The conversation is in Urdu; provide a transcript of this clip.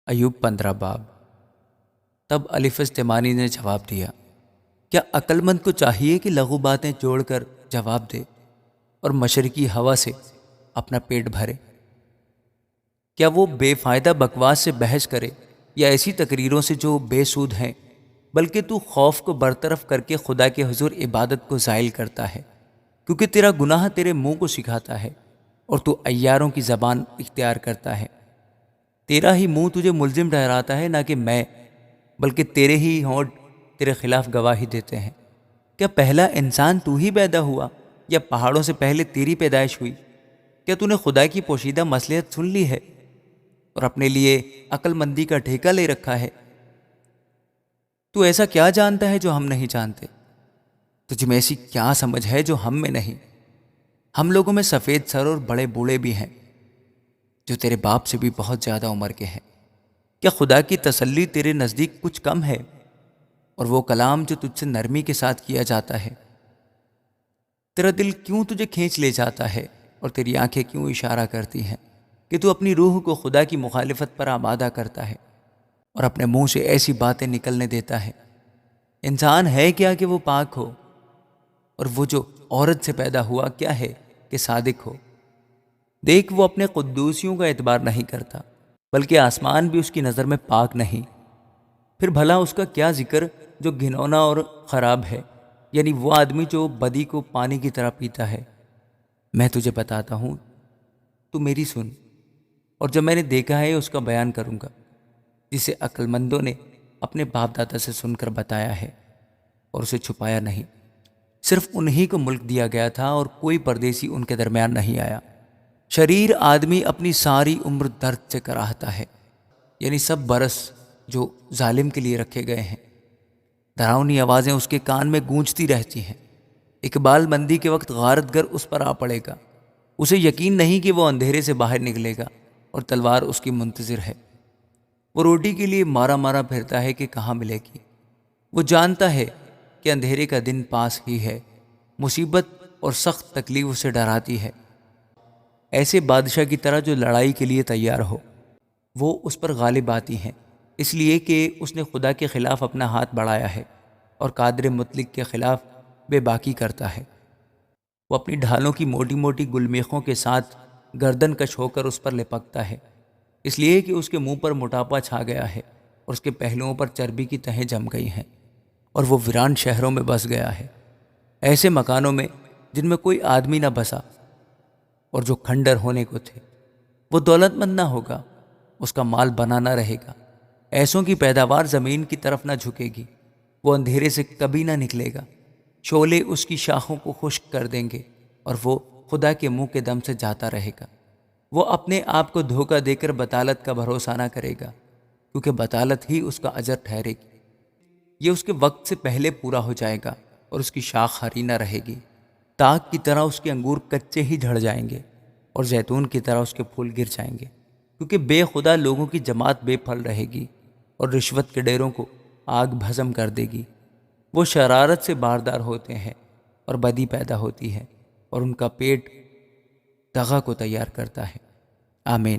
ایوب 15 باب۔ تب الف استمانی نے جواب دیا، کیا عقل مند کو چاہیے کہ لغو باتیں جوڑ کر جواب دے اور مشرقی ہوا سے اپنا پیٹ بھرے؟ کیا وہ بے فائدہ بکواس سے بحث کرے یا ایسی تقریروں سے جو بے سود ہیں؟ بلکہ تو خوف کو برطرف کر کے خدا کے حضور عبادت کو زائل کرتا ہے، کیونکہ تیرا گناہ تیرے منہ کو سکھاتا ہے اور تو عیاروں کی زبان اختیار کرتا ہے۔ تیرا ہی منہ تجھے ملزم ٹھہراتا ہے، نہ کہ میں، بلکہ تیرے ہی ہونٹ تیرے خلاف گواہی دیتے ہیں۔ کیا پہلا انسان تو ہی پیدا ہوا یا پہاڑوں سے پہلے تیری پیدائش ہوئی؟ کیا تو نے خدا کی پوشیدہ مصلحت سن لی ہے اور اپنے لیے عقل مندی کا ٹھیکہ لے رکھا ہے؟ تو ایسا کیا جانتا ہے جو ہم نہیں جانتے؟ تجھ میں ایسی کیا سمجھ ہے جو ہم میں نہیں؟ ہم لوگوں میں سفید سر اور بڑے بوڑھے بھی ہیں جو تیرے باپ سے بھی بہت زیادہ عمر کے ہیں۔ کیا خدا کی تسلی تیرے نزدیک کچھ کم ہے؟ اور وہ کلام جو تجھ سے نرمی کے ساتھ کیا جاتا ہے، تیرا دل کیوں تجھے کھینچ لے جاتا ہے اور تیری آنکھیں کیوں اشارہ کرتی ہیں کہ تو اپنی روح کو خدا کی مخالفت پر آمادہ کرتا ہے اور اپنے منہ سے ایسی باتیں نکلنے دیتا ہے؟ انسان ہے کیا کہ وہ پاک ہو، اور وہ جو عورت سے پیدا ہوا کیا ہے کہ صادق ہو؟ دیکھ، وہ اپنے قدوسیوں کا اعتبار نہیں کرتا، بلکہ آسمان بھی اس کی نظر میں پاک نہیں۔ پھر بھلا اس کا کیا ذکر جو گھنونا اور خراب ہے، یعنی وہ آدمی جو بدی کو پانی کی طرح پیتا ہے۔ میں تجھے بتاتا ہوں، تو میری سن، اور جو میں نے دیکھا ہے اس کا بیان کروں گا، جسے عقل مندوں نے اپنے باپ دادا سے سن کر بتایا ہے اور اسے چھپایا نہیں۔ صرف انہی کو ملک دیا گیا تھا اور کوئی پردیسی ان کے درمیان نہیں آیا۔ شریر آدمی اپنی ساری عمر درد سے کراہتا ہے، یعنی سب برس جو ظالم کے لیے رکھے گئے ہیں۔ ڈراؤنی آوازیں اس کے کان میں گونجتی رہتی ہیں۔ اقبال مندی کے وقت غارت گر اس پر آ پڑے گا۔ اسے یقین نہیں کہ وہ اندھیرے سے باہر نکلے گا اور تلوار اس کی منتظر ہے۔ وہ روٹی کے لیے مارا مارا پھرتا ہے کہ کہاں ملے گی۔ وہ جانتا ہے کہ اندھیرے کا دن پاس ہی ہے۔ مصیبت اور سخت تکلیف اسے ڈراتی ہے، ایسے بادشاہ کی طرح جو لڑائی کے لیے تیار ہو۔ وہ اس پر غالب آتی ہیں، اس لیے کہ اس نے خدا کے خلاف اپنا ہاتھ بڑھایا ہے اور قادر مطلق کے خلاف بے باکی کرتا ہے۔ وہ اپنی ڈھالوں کی موٹی موٹی گلمیخوں کے ساتھ گردن کش ہو کر اس پر لپکتا ہے، اس لیے کہ اس کے منہ پر موٹاپا چھا گیا ہے اور اس کے پہلوؤں پر چربی کی تہیں جم گئی ہیں، اور وہ ویران شہروں میں بس گیا ہے، ایسے مکانوں میں جن میں کوئی آدمی نہ بسا اور جو کھنڈر ہونے کو تھے۔ وہ دولت مند نہ ہوگا، اس کا مال بنا نہ رہے گا، ایسوں کی پیداوار زمین کی طرف نہ جھکے گی۔ وہ اندھیرے سے کبھی نہ نکلے گا، شعلے اس کی شاخوں کو خشک کر دیں گے اور وہ خدا کے منہ کے دم سے جاتا رہے گا۔ وہ اپنے آپ کو دھوکہ دے کر بطالت کا بھروسہ نہ کرے گا، کیونکہ بطالت ہی اس کا اجر ٹھہرے گی۔ یہ اس کے وقت سے پہلے پورا ہو جائے گا اور اس کی شاخ ہری نہ رہے گی۔ تاک کی طرح اس کے انگور کچے ہی جھڑ جائیں گے اور زیتون کی طرح اس کے پھول گر جائیں گے، کیونکہ بے خدا لوگوں کی جماعت بے پھل رہے گی اور رشوت کے ڈیروں کو آگ بھسم کر دے گی۔ وہ شرارت سے باردار ہوتے ہیں اور بدی پیدا ہوتی ہے، اور ان کا پیٹ دغا کو تیار کرتا ہے۔ آمین۔